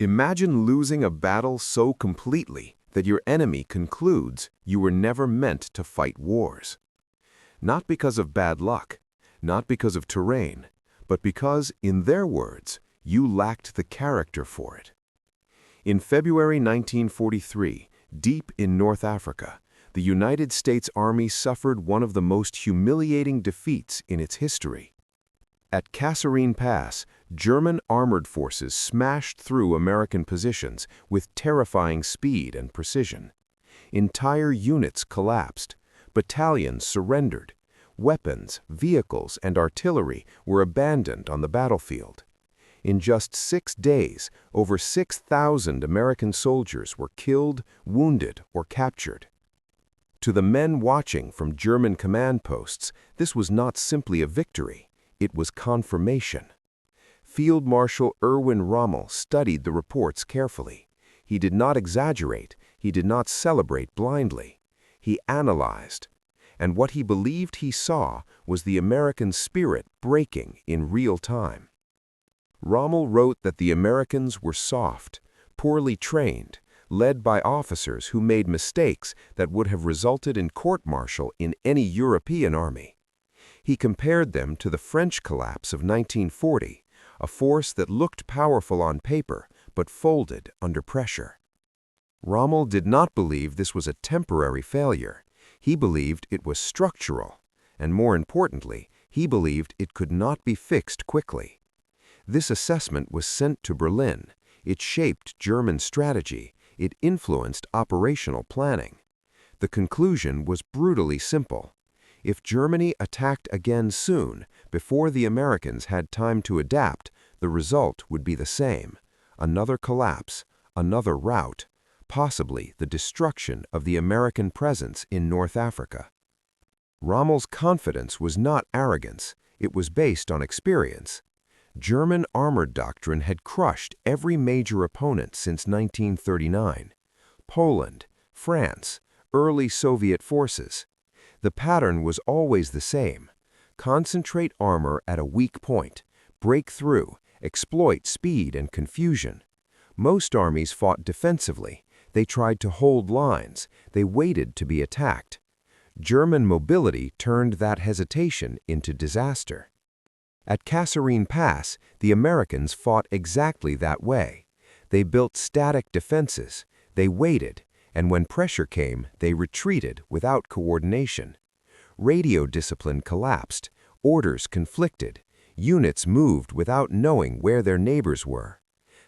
Imagine losing a battle so completely that your enemy concludes you were never meant to fight wars. Not because of bad luck, not because of terrain, but because, in their words, you lacked the character for it. In February 1943, deep in North Africa, the United States Army suffered one of the most humiliating defeats in its history. At Kasserine Pass, German armored forces smashed through American positions with terrifying speed and precision. Entire units collapsed, battalions surrendered, weapons, vehicles, and artillery were abandoned on the battlefield. In just 6 days, over 6,000 American soldiers were killed, wounded, or captured. To the men watching from German command posts, this was not simply a victory, it was confirmation. Field Marshal Erwin Rommel studied the reports carefully. He did not exaggerate, he did not celebrate blindly. He analyzed, and what he believed he saw was the American spirit breaking in real time. Rommel wrote that the Americans were soft, poorly trained, led by officers who made mistakes that would have resulted in court-martial in any European army. He compared them to the French collapse of 1940, a force that looked powerful on paper but folded under pressure. Rommel did not believe this was a temporary failure. He believed it was structural, and more importantly, he believed it could not be fixed quickly. This assessment was sent to Berlin. It shaped German strategy. It influenced operational planning. The conclusion was brutally simple. If Germany attacked again soon, before the Americans had time to adapt, the result would be the same: another collapse, another rout, possibly the destruction of the American presence in North Africa. Rommel's confidence was not arrogance, it was based on experience. German armored doctrine had crushed every major opponent since 1939. Poland, France, early Soviet forces. The pattern was always the same: concentrate armor at a weak point, break through, exploit speed and confusion. Most armies fought defensively. They tried to hold lines. They waited to be attacked. German mobility turned that hesitation into disaster. At Kasserine Pass, the Americans fought exactly that way. They built static defenses. They waited, and when pressure came, they retreated without coordination. Radio discipline collapsed. Orders conflicted. Units moved without knowing where their neighbors were.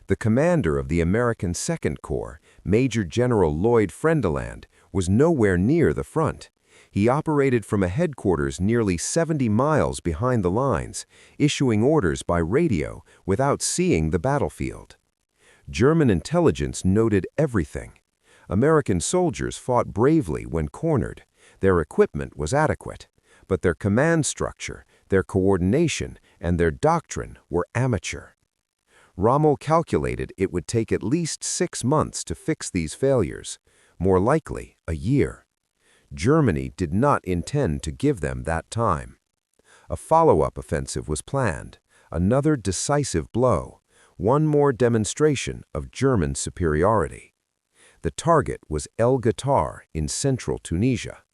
The commander of the American Second Corps, Major General Lloyd Frendeland, was nowhere near the front. He operated from a headquarters nearly 70 miles behind the lines, issuing orders by radio without seeing the battlefield. German intelligence noted everything. American soldiers fought bravely when cornered. Their equipment was adequate, but their command structure, their coordination, and their doctrine were amateur. Rommel calculated it would take at least 6 months to fix these failures, more likely a year. Germany did not intend to give them that time. A follow-up offensive was planned, another decisive blow, one more demonstration of German superiority. The target was Guettar in central Tunisia.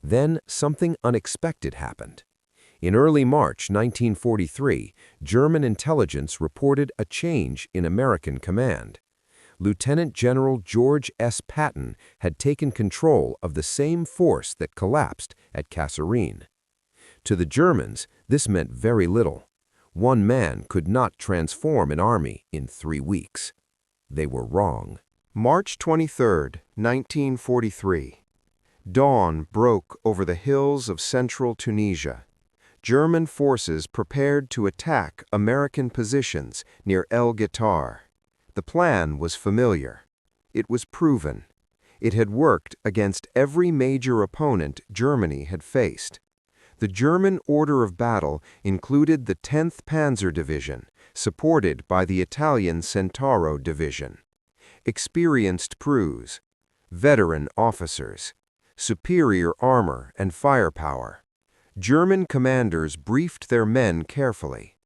Then something unexpected happened. In early March 1943, German intelligence reported a change in American command. Lieutenant General George S. Patton had taken control of the same force that collapsed at Kasserine. To the Germans, this meant very little. One man could not transform an army in 3 weeks. They were wrong. March 23, 1943. Dawn broke over the hills of central Tunisia. German forces prepared to attack American positions near Guettar. The plan was familiar. It was proven. It had worked against every major opponent Germany had faced. The German order of battle included the 10th Panzer Division, supported by the Italian Centauro Division. Experienced crews, veteran officers, superior armor and firepower. German commanders briefed their men carefully.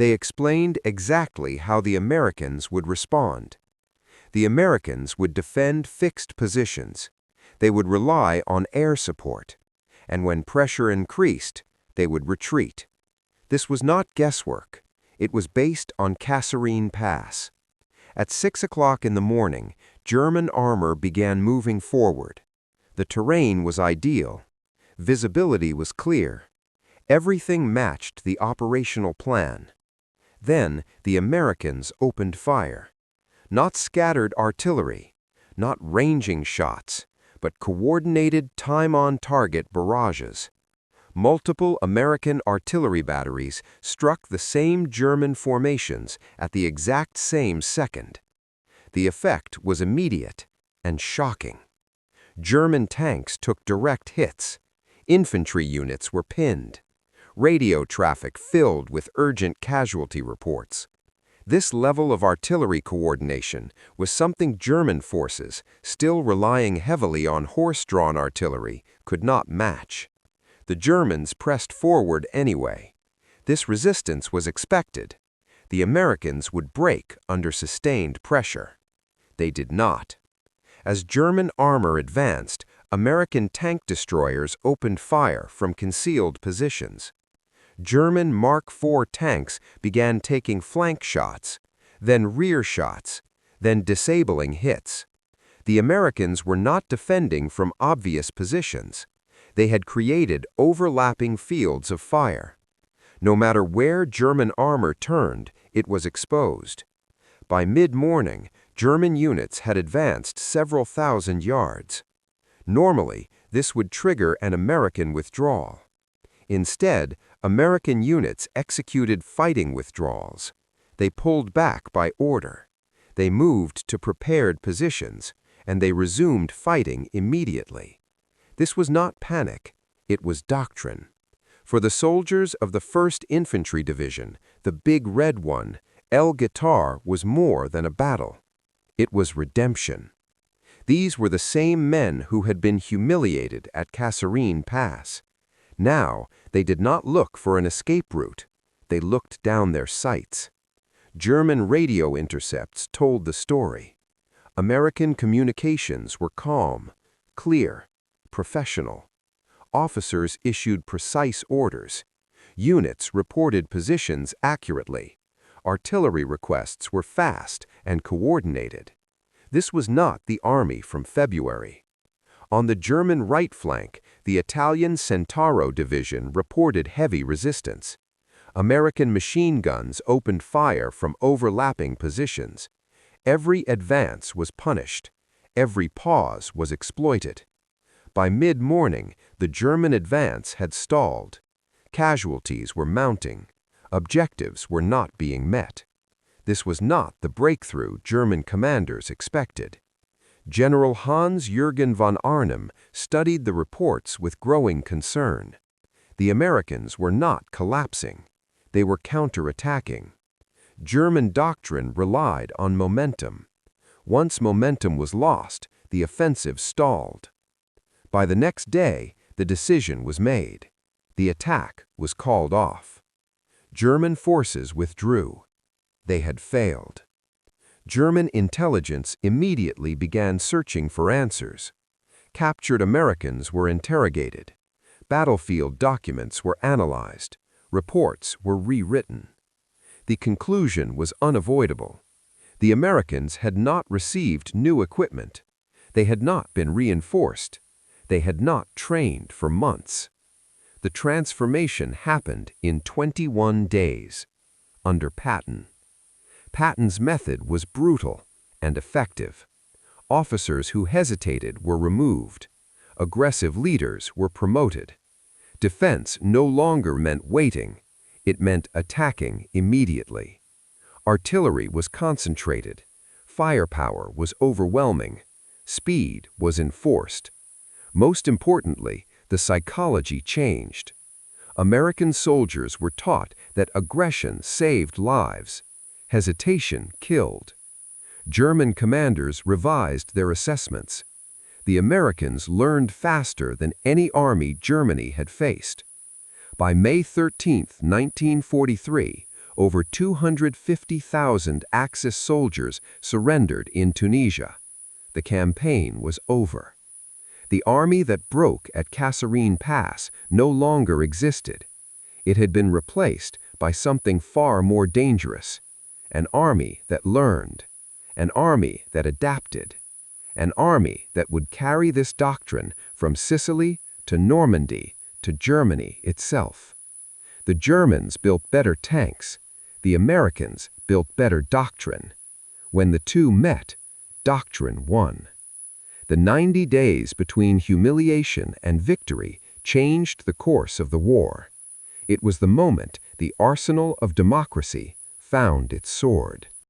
They explained exactly how the Americans would respond. The Americans would defend fixed positions. They would rely on air support. And when pressure increased, they would retreat. This was not guesswork. It was based on Kasserine Pass. At 6 o'clock in the morning, German armor began moving forward. The terrain was ideal. Visibility was clear. Everything matched the operational plan. Then the Americans opened fire. Not scattered artillery, not ranging shots, but coordinated time-on-target barrages. Multiple American artillery batteries struck the same German formations at the exact same second. The effect was immediate and shocking. German tanks took direct hits. Infantry units were pinned. Radio traffic filled with urgent casualty reports. This level of artillery coordination was something German forces, still relying heavily on horse-drawn artillery, could not match. The Germans pressed forward anyway. This resistance was expected. The Americans would break under sustained pressure. They did not. As German armor advanced, American tank destroyers opened fire from concealed positions. German Mark IV tanks began taking flank shots, then rear shots, then disabling hits. The Americans were not defending from obvious positions. They had created overlapping fields of fire. No matter where German armor turned, it was exposed. By mid-morning, German units had advanced several thousand yards. Normally, this would trigger an American withdrawal. Instead, American units executed fighting withdrawals. They pulled back by order. They moved to prepared positions, and they resumed fighting immediately. This was not panic, it was doctrine. For the soldiers of the 1st Infantry Division, the Big Red One, Guettar was more than a battle. It was redemption. These were the same men who had been humiliated at Kasserine Pass. Now, they did not look for an escape route. They looked down their sights. German radio intercepts told the story. American communications were calm, clear, professional. Officers issued precise orders. Units reported positions accurately. Artillery requests were fast and coordinated. This was not the army from February. On the German right flank, the Italian Centauro Division reported heavy resistance. American machine guns opened fire from overlapping positions. Every advance was punished. Every pause was exploited. By mid-morning, the German advance had stalled. Casualties were mounting. Objectives were not being met. This was not the breakthrough German commanders expected. General Hans-Jürgen von Arnim studied the reports with growing concern. The Americans were not collapsing. They were counterattacking. German doctrine relied on momentum. Once momentum was lost, the offensive stalled. By the next day, the decision was made. The attack was called off. German forces withdrew. They had failed. German intelligence immediately began searching for answers. Captured Americans were interrogated. Battlefield documents were analyzed. Reports were rewritten. The conclusion was unavoidable. The Americans had not received new equipment. They had not been reinforced. They had not trained for months. The transformation happened in 21 days, under Patton. Patton's method was brutal and effective. Officers who hesitated were removed. Aggressive leaders were promoted. Defense no longer meant waiting. It meant attacking immediately. Artillery was concentrated. Firepower was overwhelming. Speed was enforced. Most importantly, the psychology changed. American soldiers were taught that aggression saved lives. Hesitation killed. German commanders revised their assessments. The Americans learned faster than any army Germany had faced. By May 13, 1943, over 250,000 Axis soldiers surrendered in Tunisia. The campaign was over. The army that broke at Kasserine Pass no longer existed. It had been replaced by something far more dangerous. An army that learned. An army that adapted. An army that would carry this doctrine from Sicily to Normandy to Germany itself. The Germans built better tanks. The Americans built better doctrine. When the two met, doctrine won. The 90 days between humiliation and victory changed the course of the war. It was the moment the arsenal of democracy found its sword.